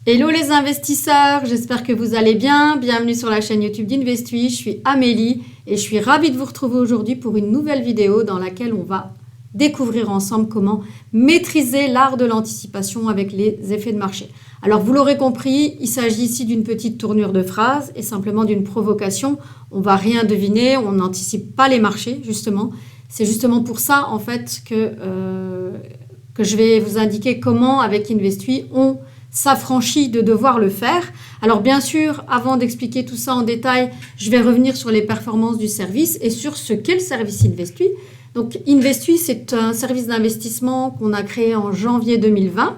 Hello les investisseurs, j'espère que vous allez bien. Bienvenue sur la chaîne YouTube d'Investui. Je suis Amélie et je suis ravie de vous retrouver aujourd'hui pour une nouvelle vidéo dans laquelle on va découvrir ensemble comment maîtriser l'art de l'anticipation avec les effets de marché. Alors vous l'aurez compris, il s'agit ici d'une petite tournure de phrase et simplement d'une provocation. On ne va rien deviner, on n'anticipe pas les marchés justement. C'est justement pour ça en fait que je vais vous indiquer comment avec Investui on s'affranchit de devoir le faire. Alors bien sûr, avant d'expliquer tout ça en détail, je vais revenir sur les performances du service et sur ce qu'est le service Investui. Donc Investui, c'est un service d'investissement qu'on a créé en janvier 2020.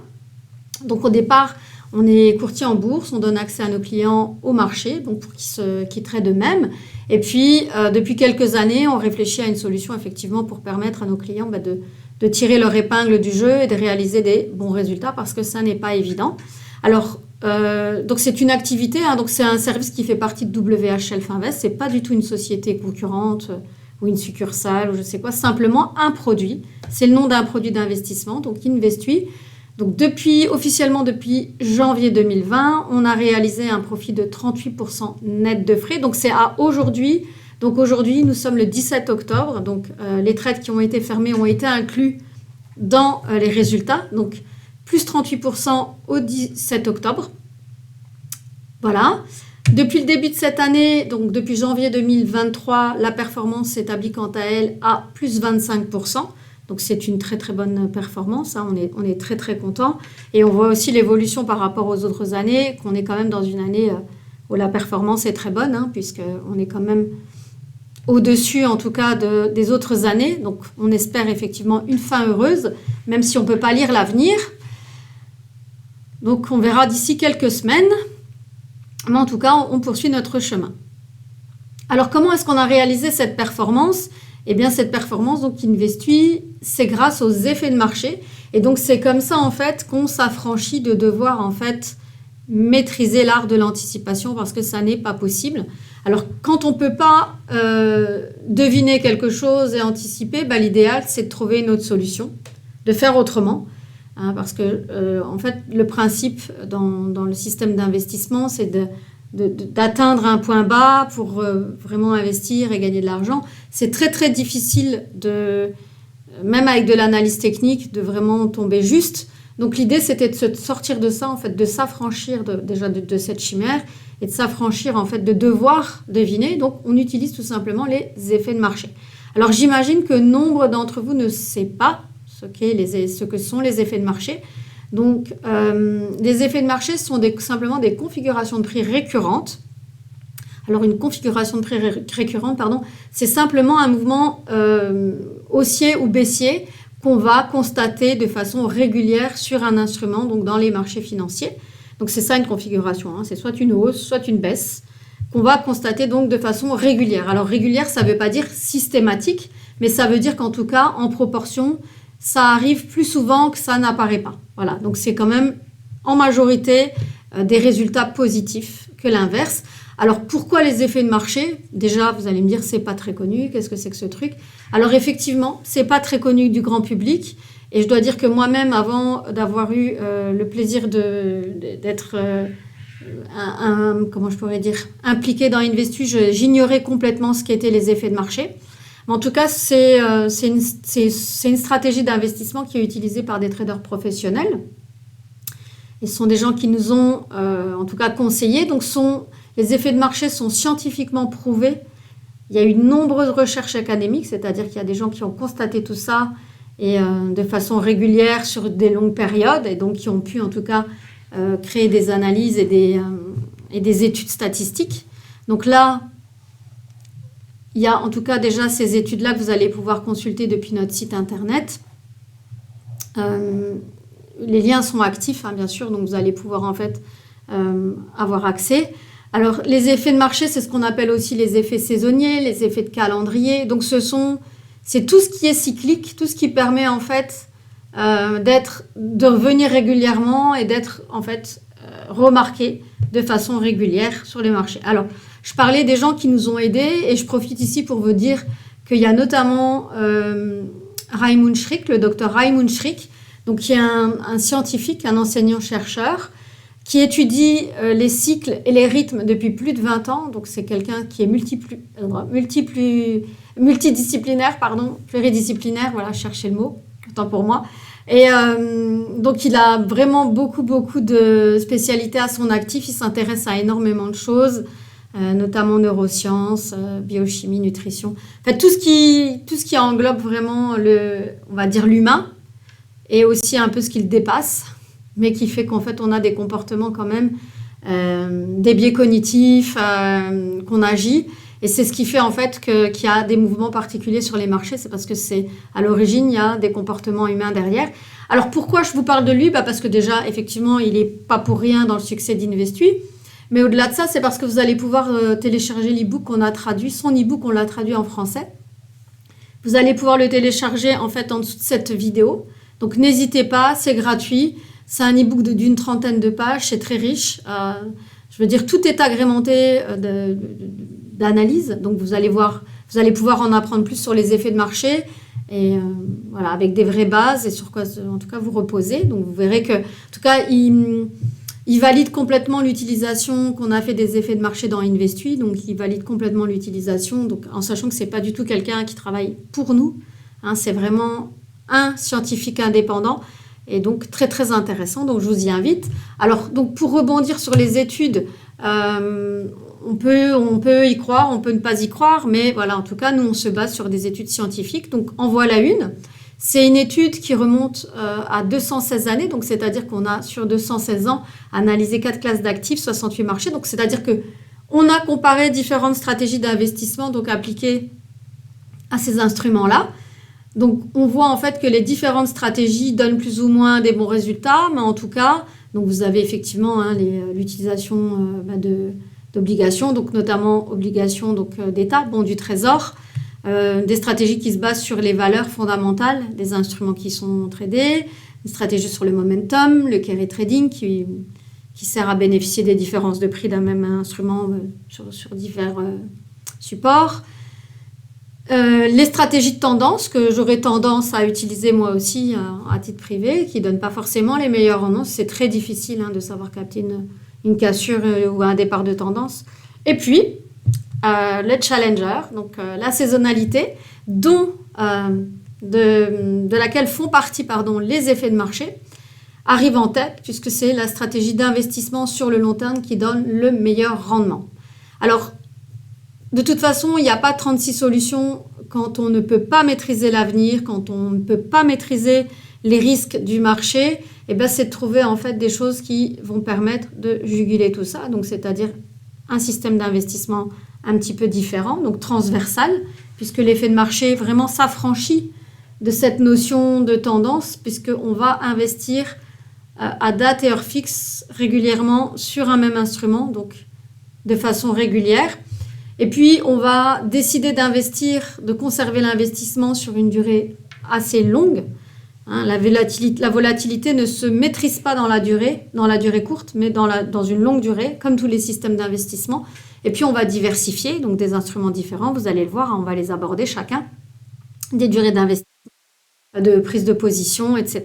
Donc au départ, on est courtier en bourse, on donne accès à nos clients au marché, donc pour qu'ils traitent eux-mêmes. Et puis, depuis quelques années, on réfléchit à une solution effectivement pour permettre à nos clients de tirer leur épingle du jeu et de réaliser des bons résultats parce que ça n'est pas évident. Alors, donc c'est une activité, donc c'est un service qui fait partie de WH Shelf Invest. C'est pas du tout une société concurrente ou une succursale ou je sais quoi, simplement un produit. C'est le nom d'un produit d'investissement, donc Investui. Donc officiellement depuis janvier 2020, on a réalisé un profit de 38% net de frais. Donc c'est à aujourd'hui. Donc aujourd'hui, nous sommes le 17 octobre. Donc les trades qui ont été fermés ont été inclus dans les résultats. Donc plus 38% au 17 octobre. Voilà. Depuis le début de cette année, donc depuis janvier 2023, la performance s'établit quant à elle à plus 25%. Donc c'est une très très bonne performance, hein. On est très très content. Et on voit aussi l'évolution par rapport aux autres années, qu'on est quand même dans une année où la performance est très bonne, hein, puisqu'on est quand même au-dessus en tout cas des autres années. Donc on espère effectivement une fin heureuse, même si on ne peut pas lire l'avenir. Donc on verra d'ici quelques semaines. Mais en tout cas, on poursuit notre chemin. Alors comment est-ce qu'on a réalisé cette performance ? Eh bien, cette performance, donc Investui, c'est grâce aux effets de marché. Et donc, c'est comme ça, en fait, qu'on s'affranchit de devoir, en fait, maîtriser l'art de l'anticipation parce que ça n'est pas possible. Alors, quand on ne peut pas deviner quelque chose et anticiper, l'idéal, c'est de trouver une autre solution, de faire autrement. Hein, parce que, en fait, le principe dans le système d'investissement, c'est d'atteindre un point bas pour vraiment investir et gagner de l'argent. C'est très très difficile, même avec de l'analyse technique, de vraiment tomber juste. Donc l'idée c'était de se sortir de ça, en fait, de s'affranchir déjà de cette chimère et de s'affranchir en fait de devoir deviner. Donc on utilise tout simplement les effets de marché. Alors j'imagine que nombre d'entre vous ne sait pas ce que sont les effets de marché. Donc, les effets de marché sont simplement des configurations de prix récurrentes. Alors, une configuration de prix récurrente, c'est simplement un mouvement haussier ou baissier qu'on va constater de façon régulière sur un instrument, donc dans les marchés financiers. Donc, c'est ça une configuration, hein. C'est soit une hausse, soit une baisse, qu'on va constater donc de façon régulière. Alors, régulière, ça ne veut pas dire systématique, mais ça veut dire qu'en tout cas, en proportion, ça arrive plus souvent que ça n'apparaît pas. Voilà, donc c'est quand même en majorité des résultats positifs que l'inverse. Alors pourquoi les effets de marché ? Déjà, vous allez me dire, c'est pas très connu, qu'est-ce que c'est que ce truc ? Alors effectivement, c'est pas très connu du grand public. Et je dois dire que moi-même, avant d'avoir eu le plaisir d'être comment je pourrais dire, impliquée dans Investui, j'ignorais complètement ce qu'étaient les effets de marché. En tout cas, c'est une stratégie d'investissement qui est utilisée par des traders professionnels. Et ce sont des gens qui nous ont, en tout cas, conseillés. Donc, les effets de marché sont scientifiquement prouvés. Il y a eu de nombreuses recherches académiques, c'est-à-dire qu'il y a des gens qui ont constaté tout ça et de façon régulière sur des longues périodes et donc qui ont pu, en tout cas, créer des analyses et des études statistiques. Donc là, il y a en tout cas déjà ces études-là que vous allez pouvoir consulter depuis notre site internet. Les liens sont actifs, hein, bien sûr, donc vous allez pouvoir en fait avoir accès. Alors, les effets de marché, c'est ce qu'on appelle aussi les effets saisonniers, les effets de calendrier. Donc, c'est tout ce qui est cyclique, tout ce qui permet en fait de revenir régulièrement et d'être en fait remarqué de façon régulière sur les marchés. Alors, je parlais des gens qui nous ont aidés et je profite ici pour vous dire qu'il y a notamment Raimund Schrick, le docteur Raimund Schrick, donc qui est un scientifique, un enseignant-chercheur, qui étudie les cycles et les rythmes depuis plus de 20 ans. Donc, c'est quelqu'un qui est multidisciplinaire, pluridisciplinaire, voilà, cherchez le mot, autant pour moi. Et donc, il a vraiment beaucoup de spécialités à son actif. Il s'intéresse à énormément de choses, notamment neurosciences, biochimie, nutrition. En fait, tout ce qui englobe vraiment on va dire l'humain, et aussi un peu ce qui le dépasse, mais qui fait qu'en fait, on a des comportements quand même, des biais cognitifs, qu'on agit. Et c'est ce qui fait en fait qu'il y a des mouvements particuliers sur les marchés. C'est parce que à l'origine, il y a des comportements humains derrière. Alors pourquoi je vous parle de lui? Parce que déjà, effectivement, il n'est pas pour rien dans le succès d'Investui. Mais au-delà de ça, c'est parce que vous allez pouvoir télécharger l'e-book qu'on a traduit. Son e-book, on l'a traduit en français. Vous allez pouvoir le télécharger en fait en dessous de cette vidéo. Donc n'hésitez pas, c'est gratuit. C'est un e-book d'une 30aine de pages, c'est très riche. Je veux dire, tout est agrémenté d'analyse. Donc vous allez pouvoir en apprendre plus sur les effets de marché et voilà, avec des vraies bases et sur quoi en tout cas vous reposez. Donc vous verrez que, en tout cas, il valide complètement l'utilisation qu'on a fait des effets de marché dans Investui. Donc il valide complètement l'utilisation, donc en sachant que c'est pas du tout quelqu'un qui travaille pour nous. Hein, c'est vraiment un scientifique indépendant. Et donc, très intéressant. Donc, je vous y invite. Alors, donc, pour rebondir sur les études, on peut y croire, on peut ne pas y croire. Mais voilà, en tout cas, nous, on se base sur des études scientifiques. Donc, en voilà une. C'est une étude qui remonte à 216 années. Donc, c'est-à-dire qu'on a, sur 216 ans, analysé 4 classes d'actifs, 68 marchés. Donc, c'est-à-dire qu'on a comparé différentes stratégies d'investissement, donc appliquées à ces instruments-là. Donc, on voit en fait que les différentes stratégies donnent plus ou moins des bons résultats, mais en tout cas, donc vous avez effectivement l'utilisation d'obligations, donc notamment obligations d'État, bons du Trésor, des stratégies qui se basent sur les valeurs fondamentales des instruments qui sont tradés, des stratégies sur le momentum, le carry trading qui sert à bénéficier des différences de prix d'un même instrument sur divers supports. Les stratégies de tendance que j'aurais tendance à utiliser moi aussi à titre privé, qui ne donnent pas forcément les meilleurs rendements. C'est très difficile de savoir capter une cassure ou un départ de tendance. Et puis, le challenger, donc la saisonnalité, de laquelle font partie les effets de marché, arrive en tête puisque c'est la stratégie d'investissement sur le long terme qui donne le meilleur rendement. Alors, de toute façon, il n'y a pas 36 solutions quand on ne peut pas maîtriser l'avenir, quand on ne peut pas maîtriser les risques du marché. C'est de trouver en fait des choses qui vont permettre de juguler tout ça. Donc, c'est-à-dire un système d'investissement un petit peu différent, donc transversal, puisque l'effet de marché vraiment s'affranchit de cette notion de tendance, puisqu'on va investir à date et heure fixe régulièrement sur un même instrument, donc de façon régulière. Et puis, on va décider d'investir, de conserver l'investissement sur une durée assez longue. La volatilité ne se maîtrise pas dans la durée courte, mais dans une longue durée, comme tous les systèmes d'investissement. Et puis, on va diversifier, donc des instruments différents. Vous allez le voir, on va les aborder chacun. Des durées d'investissement, de prise de position, etc.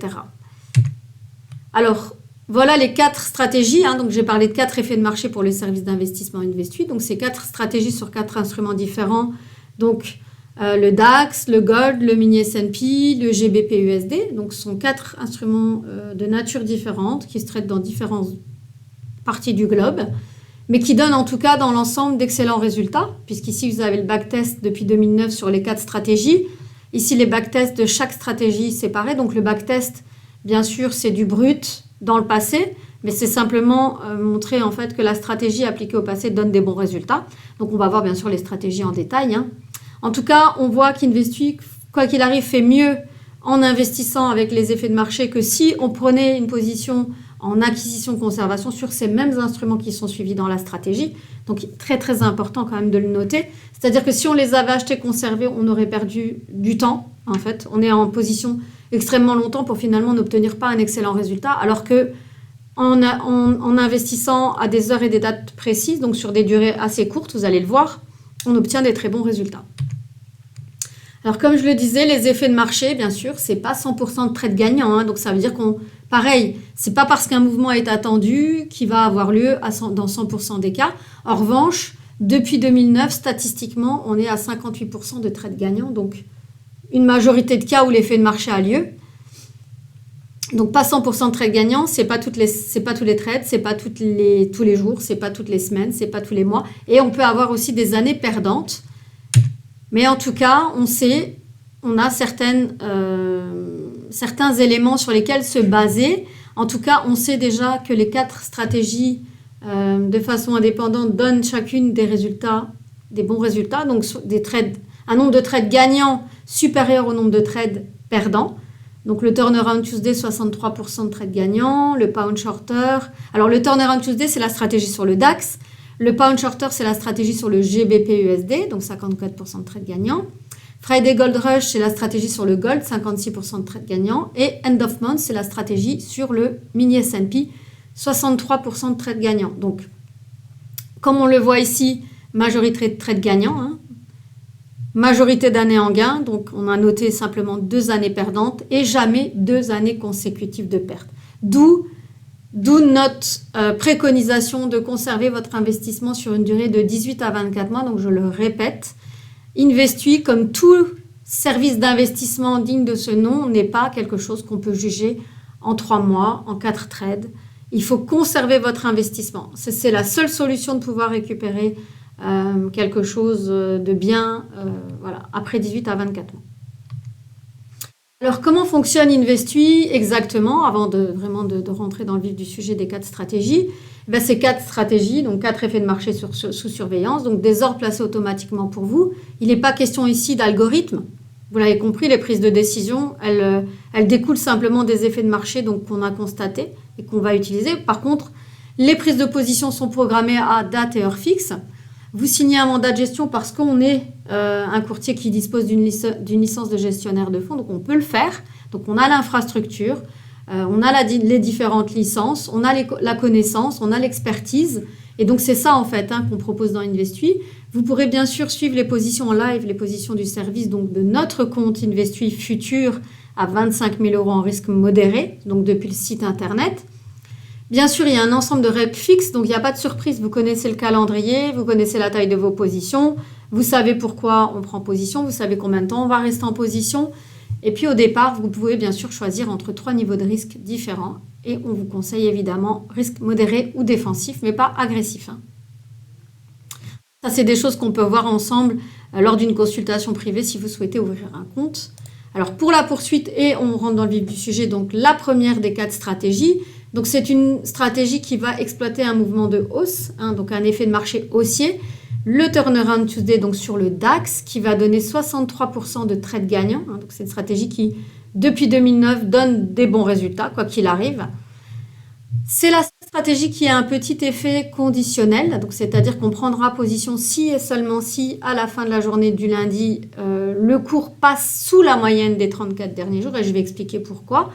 Alors, voilà les 4 stratégies. Donc, j'ai parlé de 4 effets de marché pour le service d'investissement Investui. Donc, c'est 4 stratégies sur 4 instruments différents. Donc, le DAX, le Gold, le Mini S&P, le GBP/USD. Donc, ce sont 4 instruments de nature différente qui se traitent dans différentes parties du globe, mais qui donnent en tout cas dans l'ensemble d'excellents résultats, puisqu'ici, vous avez le backtest depuis 2009 sur les 4 stratégies. Ici, les backtests de chaque stratégie séparée. Donc, le backtest, bien sûr, c'est du brut dans le passé, mais c'est simplement montrer en fait que la stratégie appliquée au passé donne des bons résultats. Donc, on va voir bien sûr les stratégies en détail. En tout cas, on voit qu'Investui, quoi qu'il arrive, fait mieux en investissant avec les effets de marché que si on prenait une position en acquisition-conservation sur ces mêmes instruments qui sont suivis dans la stratégie. Donc, très important quand même de le noter. C'est-à-dire que si on les avait achetés conservés, on aurait perdu du temps, en fait. On est en position extrêmement longtemps pour finalement n'obtenir pas un excellent résultat, alors que en investissant à des heures et des dates précises, donc sur des durées assez courtes, vous allez le voir, on obtient des très bons résultats. Alors, comme je le disais, les effets de marché, bien sûr, c'est pas 100% de trade gagnant, hein. Donc, ça veut dire pareil, c'est pas parce qu'un mouvement est attendu qu'il va avoir lieu dans 100% des cas. En revanche, depuis 2009, statistiquement, on est à 58% de trades gagnants. Donc, une majorité de cas où l'effet de marché a lieu. Donc, pas 100% de trades gagnants, c'est pas tous les trades, c'est pas tous les jours, c'est pas toutes les semaines, c'est pas tous les mois. Et on peut avoir aussi des années perdantes. Mais en tout cas, on a certains éléments sur lesquels se baser. En tout cas, on sait déjà que les 4 stratégies de façon indépendante donnent chacune des bons résultats. Donc, un nombre de trades gagnants supérieur au nombre de trades perdants. Donc, le Turnaround Tuesday, 63% de trades gagnants. Le Pound Shorter. Alors, le Turnaround Tuesday, c'est la stratégie sur le DAX. Le Pound Shorter, c'est la stratégie sur le GBP-USD, donc 54% de trades gagnants. Friday Gold Rush, c'est la stratégie sur le Gold, 56% de trades gagnants. Et End of Month, c'est la stratégie sur le Mini S&P, 63% de trades gagnants. Donc, comme on le voit ici, majorité de trades gagnants, hein. Majorité d'années en gain, donc on a noté simplement 2 années perdantes et jamais 2 années consécutives de perte. D'où notre préconisation de conserver votre investissement sur une durée de 18 à 24 mois. Donc, je le répète, Investui, comme tout service d'investissement digne de ce nom, n'est pas quelque chose qu'on peut juger en 3 mois, en 4 trades. Il faut conserver votre investissement. C'est la seule solution de pouvoir récupérer quelque chose de bien après 18 à 24 mois. Alors, comment fonctionne Investui exactement, avant de rentrer dans le vif du sujet des 4 stratégies? Ces 4 stratégies, donc 4 effets de marché sous surveillance, donc des ordres placés automatiquement pour vous. Il n'est pas question ici d'algorithme. Vous l'avez compris, les prises de décision, elles découlent simplement des effets de marché qu'on a constatés et qu'on va utiliser. Par contre, les prises de position sont programmées à date et heure fixe. Vous signez un mandat de gestion parce qu'on est un courtier qui dispose d'une licence de gestionnaire de fonds, donc on peut le faire. Donc on a l'infrastructure, on a les différentes licences, on a la connaissance, on a l'expertise. Et donc c'est ça en fait qu'on propose dans Investui. Vous pourrez bien sûr suivre les positions en live, les positions du service, donc de notre compte Investui Futur à 25 000 € en risque modéré, donc depuis le site internet. Bien sûr, il y a un ensemble de règles fixes, donc il n'y a pas de surprise. Vous connaissez le calendrier, vous connaissez la taille de vos positions, vous savez pourquoi on prend position, vous savez combien de temps on va rester en position. Et puis au départ, vous pouvez bien sûr choisir entre 3 niveaux de risque différents. Et on vous conseille évidemment risque modéré ou défensif, mais pas agressif. Ça, c'est des choses qu'on peut voir ensemble lors d'une consultation privée si vous souhaitez ouvrir un compte. Alors pour la poursuite, et on rentre dans le vif du sujet, donc la première des 4 stratégies. Donc, c'est une stratégie qui va exploiter un mouvement de hausse, donc un effet de marché haussier. Le Turnaround Tuesday, donc sur le DAX, qui va donner 63% de trades gagnants. Donc, c'est une stratégie qui, depuis 2009, donne des bons résultats, quoi qu'il arrive. C'est la stratégie qui a un petit effet conditionnel, donc c'est-à-dire qu'on prendra position si et seulement si, à la fin de la journée du lundi, le cours passe sous la moyenne des 34 derniers jours, et je vais expliquer pourquoi.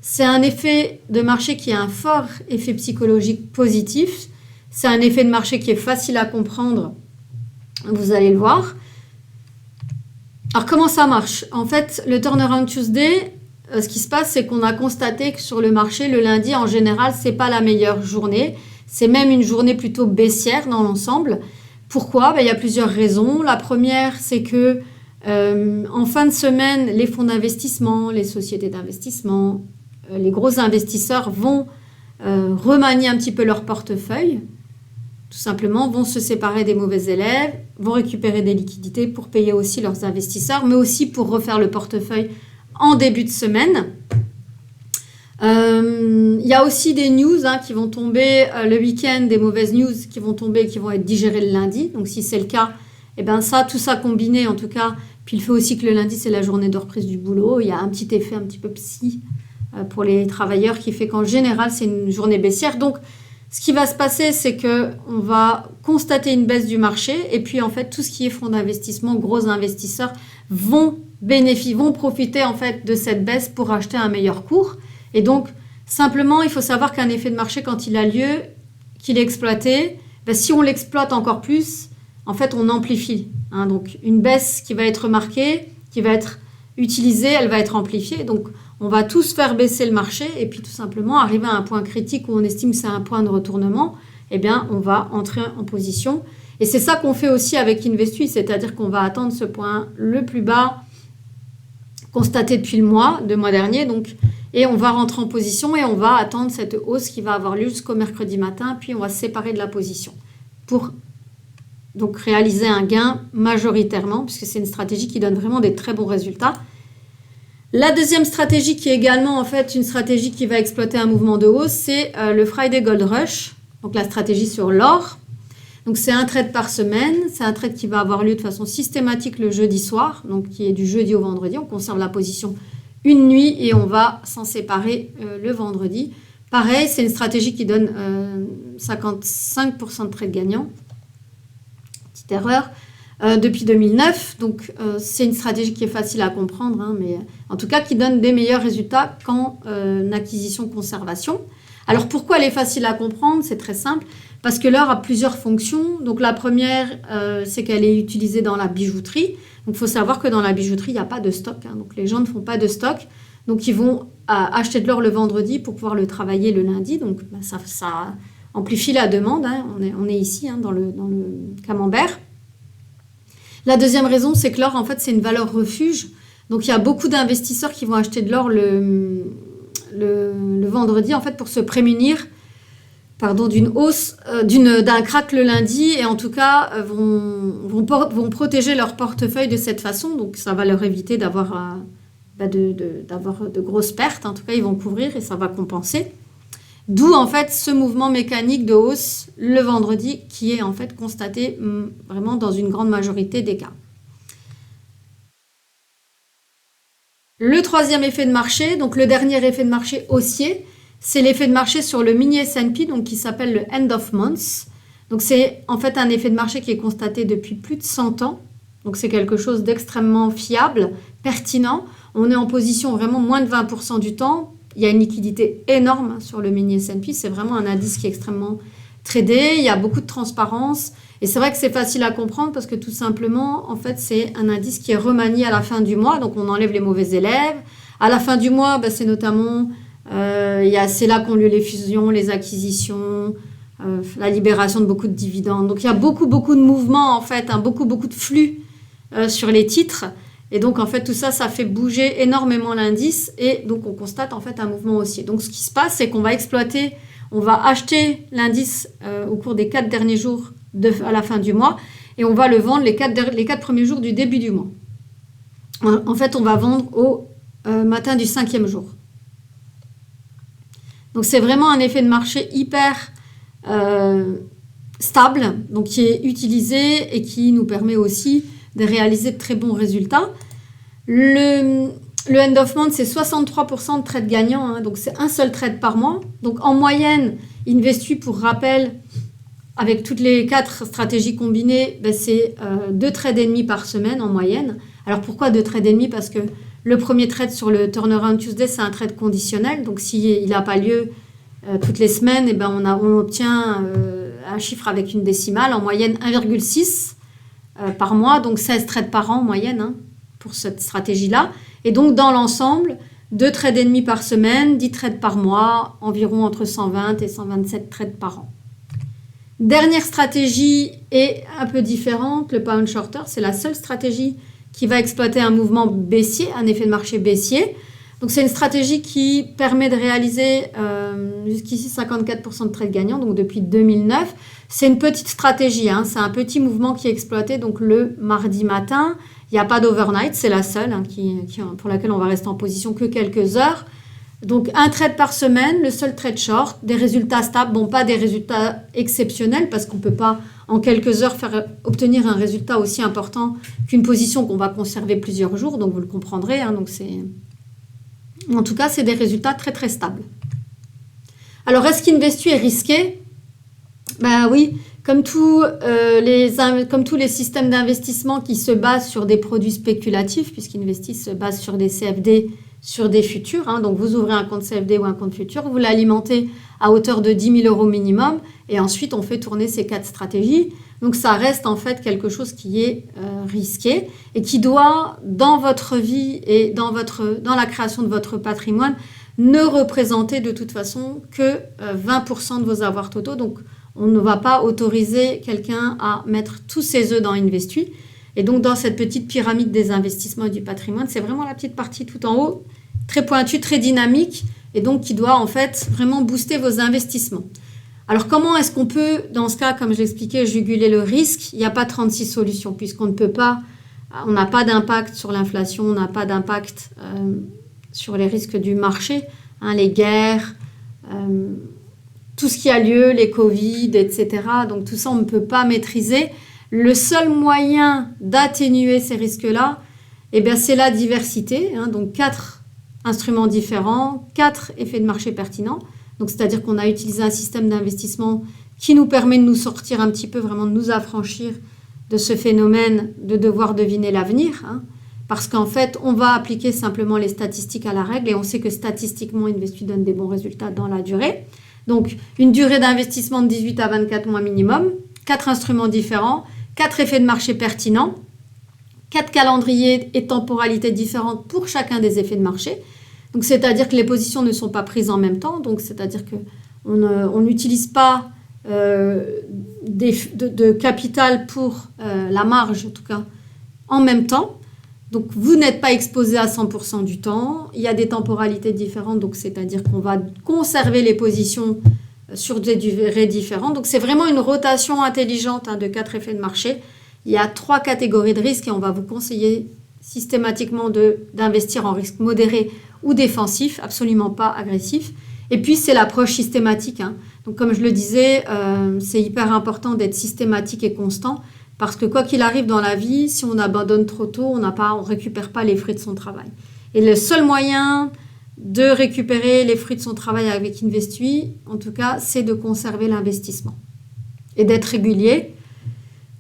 C'est un effet de marché qui a un fort effet psychologique positif. C'est un effet de marché qui est facile à comprendre. Vous allez le voir. Alors, comment ça marche? En fait, le Turnaround Tuesday, ce qui se passe, c'est qu'on a constaté que sur le marché, le lundi, en général, ce n'est pas la meilleure journée. C'est même une journée plutôt baissière dans l'ensemble. Pourquoi? Il y a plusieurs raisons. La première, c'est que en fin de semaine, les fonds d'investissement, les sociétés d'investissement, les gros investisseurs vont remanier un petit peu leur portefeuille, tout simplement, vont se séparer des mauvais élèves, vont récupérer des liquidités pour payer aussi leurs investisseurs, mais aussi pour refaire le portefeuille en début de semaine. Il y a aussi des news qui vont tomber le week-end, des mauvaises news qui vont tomber, qui vont être digérées le lundi. Donc si c'est le cas, tout ça combiné en tout cas, puis il fait aussi que le lundi c'est la journée de reprise du boulot, il y a un petit effet un petit peu psy pour les travailleurs qui fait qu'en général c'est une journée baissière. Donc ce qui va se passer, c'est qu'on va constater une baisse du marché et puis en fait tout ce qui est fonds d'investissement, gros investisseurs vont profiter en fait de cette baisse pour acheter un meilleur cours. Et donc simplement il faut savoir qu'un effet de marché quand il a lieu, qu'il est exploité, si on l'exploite encore plus, en fait on amplifie. Donc une baisse qui va être marquée, qui va être utilisée, elle va être amplifiée. Donc, on va tous faire baisser le marché et puis tout simplement arriver à un point critique où on estime que c'est un point de retournement, eh bien, on va entrer en position. Et c'est ça qu'on fait aussi avec Investuy, c'est-à-dire qu'on va attendre ce point le plus bas constaté depuis le mois dernier. Donc, et on va rentrer en position et on va attendre cette hausse qui va avoir lieu jusqu'au mercredi matin. Puis on va se séparer de la position pour donc réaliser un gain majoritairement, puisque c'est une stratégie qui donne vraiment des très bons résultats. La deuxième stratégie, qui est également en fait une stratégie qui va exploiter un mouvement de hausse, c'est le Friday Gold Rush, donc la stratégie sur l'or. Donc c'est un trade par semaine, c'est un trade qui va avoir lieu de façon systématique le jeudi soir, donc qui est du jeudi au vendredi. On conserve la position une nuit et on va s'en séparer le vendredi. Pareil, c'est une stratégie qui donne 55% de trades gagnants. Petite erreur. Depuis 2009, donc c'est une stratégie qui est facile à comprendre, hein, mais en tout cas qui donne des meilleurs résultats qu'en acquisition-conservation. Alors pourquoi elle est facile à comprendre? C'est très simple, parce que l'or a plusieurs fonctions. Donc la première, c'est qu'elle est utilisée dans la bijouterie. Donc il faut savoir que dans la bijouterie, il n'y a pas de stock, hein, donc les gens ne font pas de stock. Donc ils vont acheter de l'or le vendredi pour pouvoir le travailler le lundi. Donc ça amplifie la demande, hein. On est ici hein, dans le camembert. La deuxième raison, c'est que l'or, en fait, c'est une valeur refuge. Donc, il y a beaucoup d'investisseurs qui vont acheter de l'or le vendredi, en fait, pour se prémunir d'une hausse, d'un crack le lundi, et en tout cas, vont protéger leur portefeuille de cette façon. Donc, ça va leur éviter d'avoir de grosses pertes. En tout cas, ils vont couvrir et ça va compenser. D'où en fait ce mouvement mécanique de hausse le vendredi qui est en fait constaté vraiment dans une grande majorité des cas. Le troisième effet de marché, donc le dernier effet de marché haussier, c'est l'effet de marché sur le mini S&P, donc qui s'appelle le End of Month. Donc c'est en fait un effet de marché qui est constaté depuis plus de 100 ans. Donc c'est quelque chose d'extrêmement fiable, pertinent. On est en position vraiment moins de 20% du temps. Il y a une liquidité énorme sur le mini S&P. C'est vraiment un indice qui est extrêmement tradé. Il y a beaucoup de transparence. Et c'est vrai que c'est facile à comprendre parce que tout simplement, en fait, c'est un indice qui est remanié à la fin du mois. Donc, on enlève les mauvais élèves. À la fin du mois, c'est notamment, c'est là qu'ont lieu les fusions, les acquisitions, la libération de beaucoup de dividendes. Donc, il y a beaucoup de mouvements, en fait, hein, beaucoup de flux sur les titres. Et donc, en fait, tout ça, ça fait bouger énormément l'indice et donc, on constate en fait un mouvement haussier. Donc, ce qui se passe, c'est qu'on va acheter l'indice au cours des 4 derniers jours à la fin du mois et on va le vendre les 4 premiers jours du début du mois. En fait, on va vendre au matin du 5e jour. Donc, c'est vraiment un effet de marché hyper stable, donc qui est utilisé et qui nous permet aussi de réaliser de très bons résultats. Le end of month, c'est 63% de trades gagnants, hein, donc c'est un seul trade par mois. Donc en moyenne, Investuy, pour rappel, avec toutes les 4 stratégies combinées, c'est 2 trades et demi par semaine en moyenne. Alors pourquoi 2 trades et demi? Parce que le premier trade sur le Turnaround Tuesday, c'est un trade conditionnel. Donc s'il n'a pas lieu toutes les semaines, on obtient un chiffre avec une décimale, en moyenne 1,6 par mois, donc 16 trades par an en moyenne hein, pour cette stratégie-là. Et donc, dans l'ensemble, 2 trades et demi par semaine, 10 trades par mois, environ entre 120 et 127 trades par an. Dernière stratégie est un peu différente, le Pound Shorter, c'est la seule stratégie qui va exploiter un mouvement baissier, un effet de marché baissier. Donc, c'est une stratégie qui permet de réaliser jusqu'ici 54% de trades gagnants, donc depuis 2009. C'est une petite stratégie, hein, c'est un petit mouvement qui est exploité donc le mardi matin. Il n'y a pas d'overnight, c'est la seule hein, pour laquelle on va rester en position que quelques heures. Donc, un trade par semaine, le seul trade short, des résultats stables, bon, pas des résultats exceptionnels parce qu'on ne peut pas en quelques heures obtenir un résultat aussi important qu'une position qu'on va conserver plusieurs jours, donc vous le comprendrez. Hein, donc en tout cas, c'est des résultats très très stables. Alors, est-ce qu'Investuy est risqué? Ben oui, comme tous les systèmes d'investissement qui se basent sur des produits spéculatifs, puisqu'Investuy se base sur des CFD sur des futurs. Hein. Donc, vous ouvrez un compte CFD ou un compte futur, vous l'alimentez à hauteur de 10 000 euros minimum et ensuite, on fait tourner ces 4 stratégies. Donc, ça reste en fait quelque chose qui est risqué et qui doit, dans votre vie et dans la création de votre patrimoine, ne représenter de toute façon que 20% de vos avoirs totaux. Donc, on ne va pas autoriser quelqu'un à mettre tous ses œufs dans Investuy. Et donc, dans cette petite pyramide des investissements et du patrimoine, c'est vraiment la petite partie tout en haut, très pointue, très dynamique, et donc qui doit en fait vraiment booster vos investissements. Alors, comment est-ce qu'on peut, dans ce cas, comme je l'expliquais, juguler le risque? Il n'y a pas 36 solutions, puisqu'on ne peut pas, on n'a pas d'impact sur l'inflation, on n'a pas d'impact sur les risques du marché, hein, les guerres, tout ce qui a lieu, les Covid, etc. Donc, tout ça, on ne peut pas maîtriser. Le seul moyen d'atténuer ces risques-là, eh bien, c'est la diversité. Hein, donc, 4 instruments différents, 4 effets de marché pertinents. Donc, c'est-à-dire qu'on a utilisé un système d'investissement qui nous permet de nous sortir un petit peu, vraiment de nous affranchir de ce phénomène de devoir deviner l'avenir. Hein, parce qu'en fait, on va appliquer simplement les statistiques à la règle et on sait que statistiquement, Investuy donne des bons résultats dans la durée. Donc, une durée d'investissement de 18 à 24 mois minimum, 4 instruments différents, 4 effets de marché pertinents, 4 calendriers et temporalités différentes pour chacun des effets de marché. Donc, c'est-à-dire que les positions ne sont pas prises en même temps. Donc, c'est-à-dire qu'on n'utilise pas de capital pour la marge, en tout cas, en même temps. Donc, vous n'êtes pas exposé à 100% du temps. Il y a des temporalités différentes. Donc, c'est-à-dire qu'on va conserver les positions sur des durées différentes. Donc, c'est vraiment une rotation intelligente de 4 effets de marché. Il y a 3 catégories de risques et on va vous conseiller systématiquement d'investir en risque modéré ou défensif, absolument pas agressif. Et puis, c'est l'approche systématique. Hein. Donc, comme je le disais, c'est hyper important d'être systématique et constant parce que quoi qu'il arrive dans la vie, si on abandonne trop tôt, on ne récupère pas les fruits de son travail. Et le seul moyen de récupérer les fruits de son travail avec Investuy, en tout cas, c'est de conserver l'investissement et d'être régulier.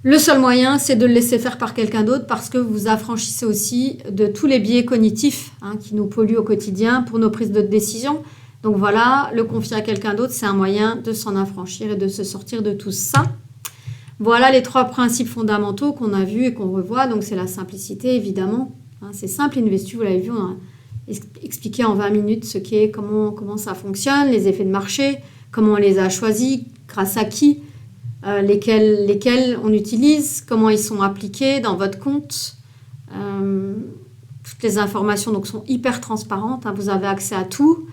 Le seul moyen, c'est de le laisser faire par quelqu'un d'autre parce que vous affranchissez aussi de tous les biais cognitifs qui nous polluent au quotidien pour nos prises de décision. Donc voilà, le confier à quelqu'un d'autre, c'est un moyen de s'en affranchir et de se sortir de tout ça. Voilà les 3 principes fondamentaux qu'on a vus et qu'on revoit. Donc c'est la simplicité, évidemment. C'est simple, Investuy, vous l'avez vu, on a expliqué en 20 minutes ce qu'est, comment ça fonctionne, les effets de marché, comment on les a choisis, grâce à qui, lesquels on utilise, comment ils sont appliqués dans votre compte. Toutes les informations donc, sont hyper transparentes. Vous avez accès à tout,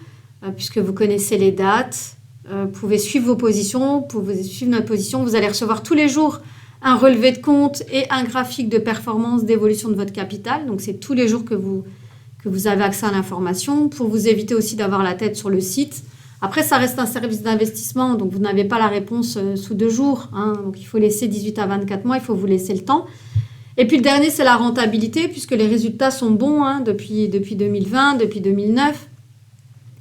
puisque vous connaissez les dates. Vous pouvez suivre vos positions, vous pouvez suivre notre position. Vous allez recevoir tous les jours un relevé de compte et un graphique de performance d'évolution de votre capital. Donc, c'est tous les jours que vous avez accès à l'information pour vous éviter aussi d'avoir la tête sur le site. Après, ça reste un service d'investissement, donc vous n'avez pas la réponse sous 2 jours. Donc, il faut laisser 18 à 24 mois, il faut vous laisser le temps. Et puis, le dernier, c'est la rentabilité, puisque les résultats sont bons depuis 2020, depuis 2009.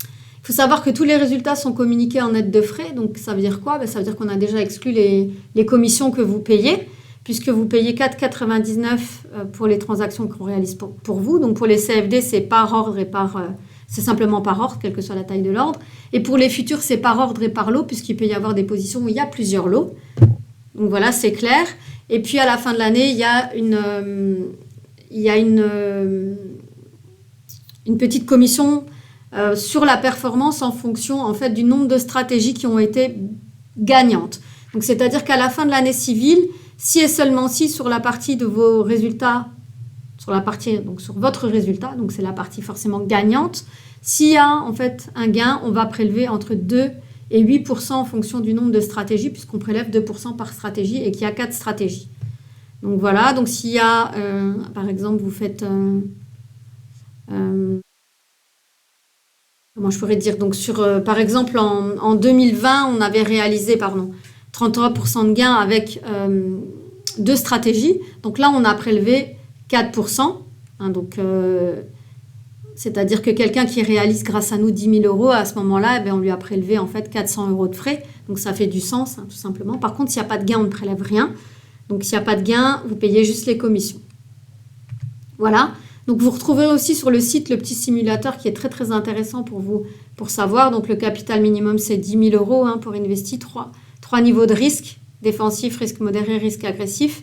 Il faut savoir que tous les résultats sont communiqués en net de frais. Donc, ça veut dire quoi? Ça veut dire qu'on a déjà exclu les commissions que vous payez, puisque vous payez 4,99 pour les transactions qu'on réalise pour vous. Donc, pour les CFD, c'est par ordre et c'est simplement par ordre, quelle que soit la taille de l'ordre. Et pour les futurs, c'est par ordre et par lot, puisqu'il peut y avoir des positions où il y a plusieurs lots. Donc, voilà, c'est clair. Et puis, à la fin de l'année, il y a une petite commission sur la performance en fonction en fait, du nombre de stratégies qui ont été gagnantes. Donc, c'est-à-dire qu'à la fin de l'année civile, si et seulement si sur la partie de vos résultats, sur votre résultat, donc c'est la partie forcément gagnante, s'il y a en fait un gain, on va prélever entre 2 et 8% en fonction du nombre de stratégies, puisqu'on prélève 2% par stratégie et qu'il y a 4 stratégies. Donc voilà, donc s'il y a, par exemple, vous faites... comment je pourrais dire, donc par exemple en 2020 on avait réalisé 33% de gains avec 2 stratégies, donc là on a prélevé 4%, donc c'est-à-dire que quelqu'un qui réalise grâce à nous 10 000 euros, à ce moment-là on lui a prélevé en fait 400 euros de frais, donc ça fait du sens tout simplement. Par contre, s'il n'y a pas de gain, on ne prélève rien, donc s'il n'y a pas de gain, vous payez juste les commissions. Voilà. Donc vous retrouverez aussi sur le site le petit simulateur qui est très très intéressant pour vous, pour savoir. Donc le capital minimum c'est 10 000 € pour investir, 3 niveaux de risque, défensif, risque modéré, risque agressif.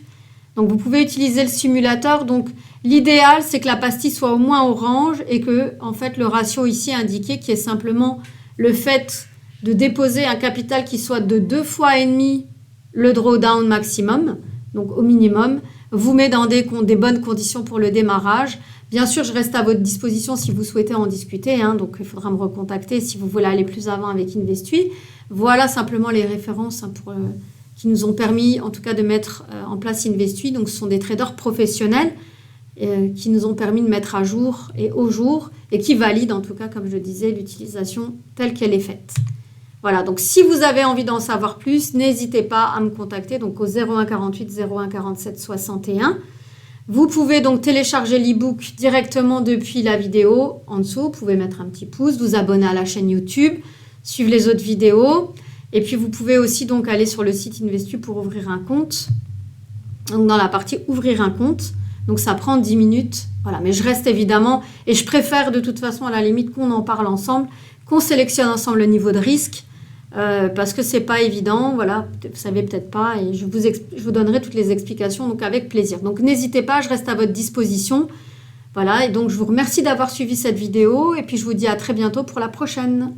Donc vous pouvez utiliser le simulateur. Donc l'idéal c'est que la pastille soit au moins orange et que en fait le ratio ici indiqué qui est simplement le fait de déposer un capital qui soit de 2,5 fois le drawdown maximum, donc au minimum, vous met dans des bonnes conditions pour le démarrage. Bien sûr, je reste à votre disposition si vous souhaitez en discuter, donc il faudra me recontacter si vous voulez aller plus avant avec Investui. Voilà simplement les références qui nous ont permis en tout cas de mettre en place Investui. Donc ce sont des traders professionnels qui nous ont permis de mettre à jour et au jour et qui valident en tout cas, comme je disais, l'utilisation telle qu'elle est faite. Voilà, donc si vous avez envie d'en savoir plus, n'hésitez pas à me contacter donc au 01 48 01 47 61. Vous pouvez donc télécharger l'e-book directement depuis la vidéo en dessous. Vous pouvez mettre un petit pouce, vous abonner à la chaîne YouTube, suivre les autres vidéos. Et puis vous pouvez aussi donc aller sur le site Investui pour ouvrir un compte. Donc dans la partie ouvrir un compte. Donc ça prend 10 minutes. Voilà, mais je reste évidemment et je préfère de toute façon à la limite qu'on en parle ensemble, qu'on sélectionne ensemble le niveau de risque. Parce que c'est pas évident, voilà, vous savez peut-être pas et je vous donnerai toutes les explications donc avec plaisir. Donc n'hésitez pas, je reste à votre disposition. Voilà, et donc je vous remercie d'avoir suivi cette vidéo et puis je vous dis à très bientôt pour la prochaine.